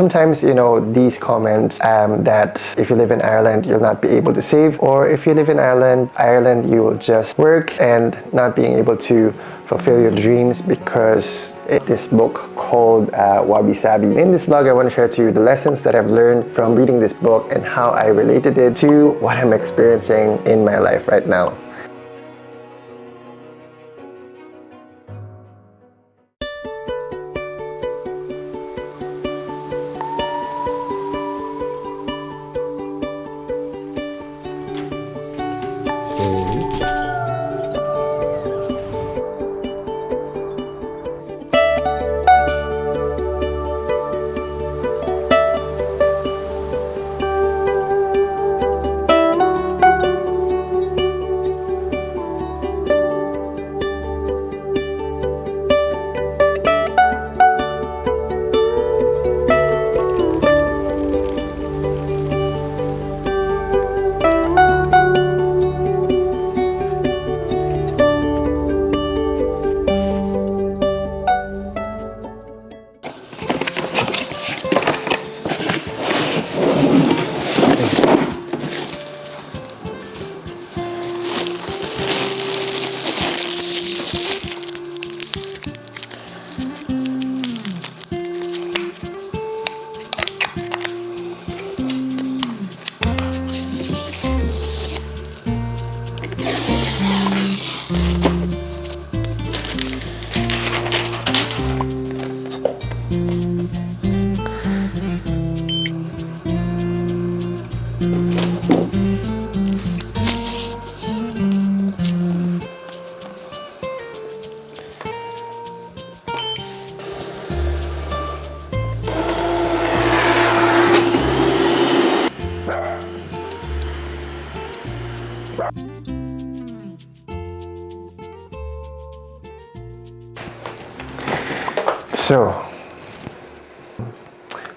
Sometimes, these comments that if you live in Ireland, you'll not be able to save, or if you live in Ireland, you will just work and not being able to fulfill your dreams because this book called Wabi Sabi. In this vlog, I want to share to you the lessons that I've learned from reading this book and how I related it to what I'm experiencing in my life right now.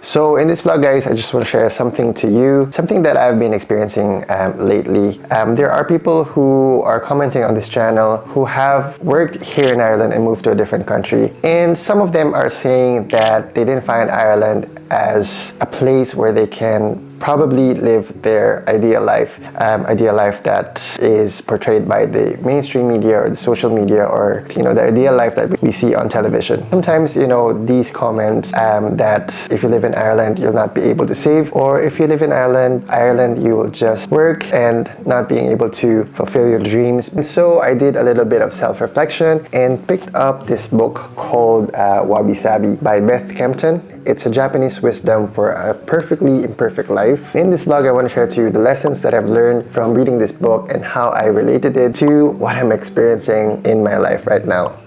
So in this vlog, guys, I just want to share something to you, something that I've been experiencing lately. There are people who are commenting on this channel who have worked here in Ireland and moved to a different country. And some of them are saying that they didn't find Ireland as a place where they can probably live their ideal life that is portrayed by the mainstream media or the social media, or the ideal life that we see on television. Sometimes these comments that if you live in Ireland, you'll not be able to save, or if you live in Ireland, you will just work and not being able to fulfill your dreams. And so I did a little bit of self-reflection and picked up this book called Wabi Sabi by Beth Kempton. It's a Japanese wisdom for a perfectly imperfect life. In this vlog, I want to share to you the lessons that I've learned from reading this book and how I related it to what I'm experiencing in my life right now.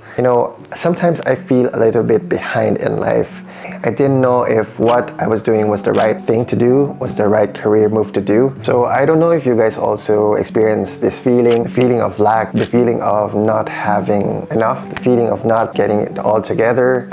Sometimes I feel a little bit behind in life. I didn't know if what I was doing was the right thing to do, was the right career move to do. So I don't know if you guys also experience this feeling, the feeling of lack, the feeling of not having enough, the feeling of not getting it all together,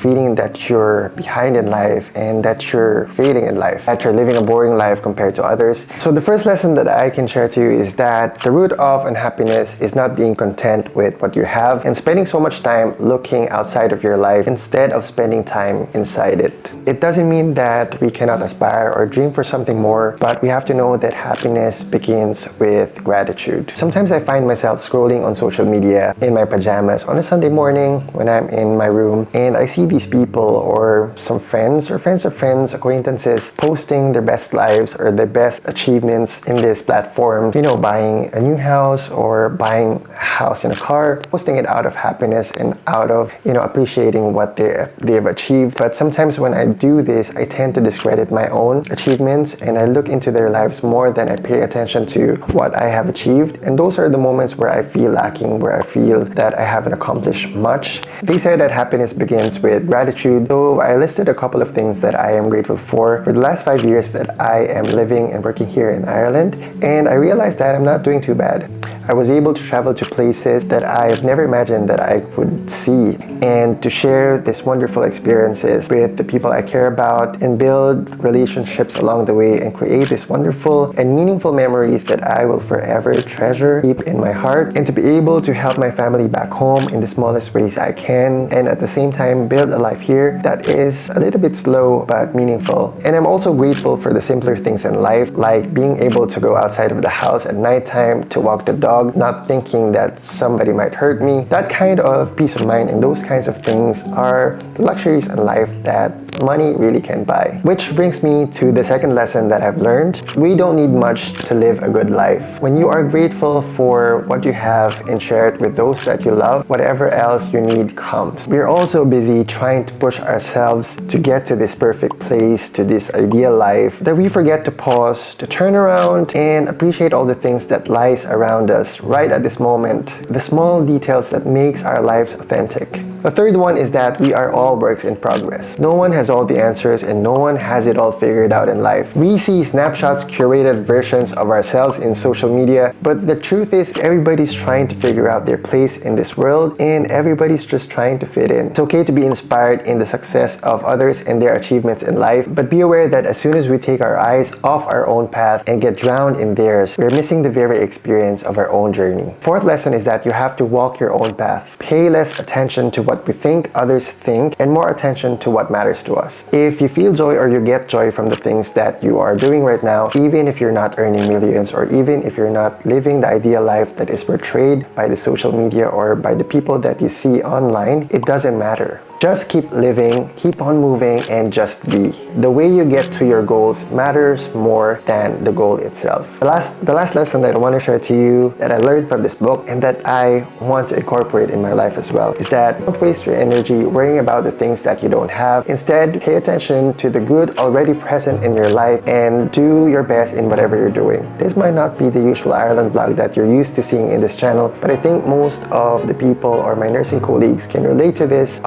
feeling that you're behind in life and that you're failing in life, that you're living a boring life compared to others. So the first lesson that I can share to you is that the root of unhappiness is not being content with what you have and spending so much time looking outside of your life instead of spending time inside it. It doesn't mean that we cannot aspire or dream for something more, but we have to know that happiness begins with gratitude. Sometimes I find myself scrolling on social media in my pajamas on a Sunday morning when I'm in my room, and I see these people or some friends or friends of friends, acquaintances, posting their best lives or their best achievements in this platform, buying a new house or buying a house and a car, posting it out of happiness and out of appreciating what they've achieved. But sometimes when I do this, I tend to discredit my own achievements and I look into their lives more than I pay attention to what I have achieved. And those are the moments where I feel lacking, where I feel that I haven't accomplished much. They say that happiness begins with gratitude. So I listed a couple of things that I am grateful for the last 5 years that I am living and working here in Ireland. And I realized that I'm not doing too bad. I was able to travel to places that I've never imagined that I would see, and to share these wonderful experiences with the people I care about and build relationships along the way and create these wonderful and meaningful memories that I will forever treasure deep in my heart, and to be able to help my family back home in the smallest ways I can, and at the same time build a life here that is a little bit slow but meaningful. And I'm also grateful for the simpler things in life, like being able to go outside of the house at nighttime to walk the dog, not thinking that somebody might hurt me. That kind of peace of mind and those kinds of things are luxuries in life that money really can buy. Which brings me to the second lesson that I've learned. We don't need much to live a good life. When you are grateful for what you have and share it with those that you love, whatever else you need comes. We're also busy trying to push ourselves to get to this perfect place, to this ideal life, that we forget to pause, to turn around and appreciate all the things that lies around us right at this moment, the small details that makes our lives authentic. The third one is that we are all works in progress. No one has all the answers and no one has it all figured out in life. We see snapshots, curated versions of ourselves in social media, but the truth is everybody's trying to figure out their place in this world and everybody's just trying to fit in. It's okay to be inspired in the success of others and their achievements in life, but be aware that as soon as we take our eyes off our own path and get drowned in theirs, we're missing the very experience of our own journey. Fourth lesson is that you have to walk your own path. Pay less attention to what we think others think and more attention to what matters to us. If you feel joy or you get joy from the things that you are doing right now, even if you're not earning millions or even if you're not living the ideal life that is portrayed by the social media or by the people that you see online, it doesn't matter. Just keep living, keep on moving, and just be. The way you get to your goals matters more than the goal itself. The last lesson that I want to share to you that I learned from this book and that I want to incorporate in my life as well is that don't waste your energy worrying about the things that you don't have. Instead, pay attention to the good already present in your life and do your best in whatever you're doing. This might not be the usual Ireland vlog that you're used to seeing in this channel, but I think most of the people or my nursing colleagues can relate to this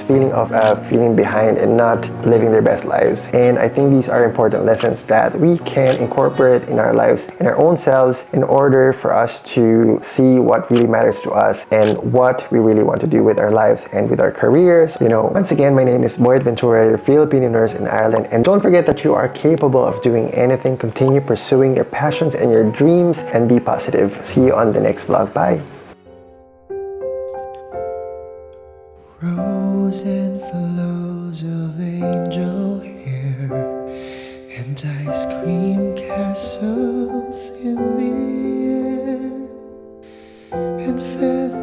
feeling of feeling behind and not living their best lives. And I think these are important lessons that we can incorporate in our lives, in our own selves, in order for us to see what really matters to us and what we really want to do with our lives and with our careers. Once again, my name is Boyd Ventura, your Filipino nurse in Ireland, and don't forget that you are capable of doing anything. Continue pursuing your passions and your dreams and be positive. See you on the next vlog. Bye. Rows and flows of angel hair and ice cream castles in the air and feathers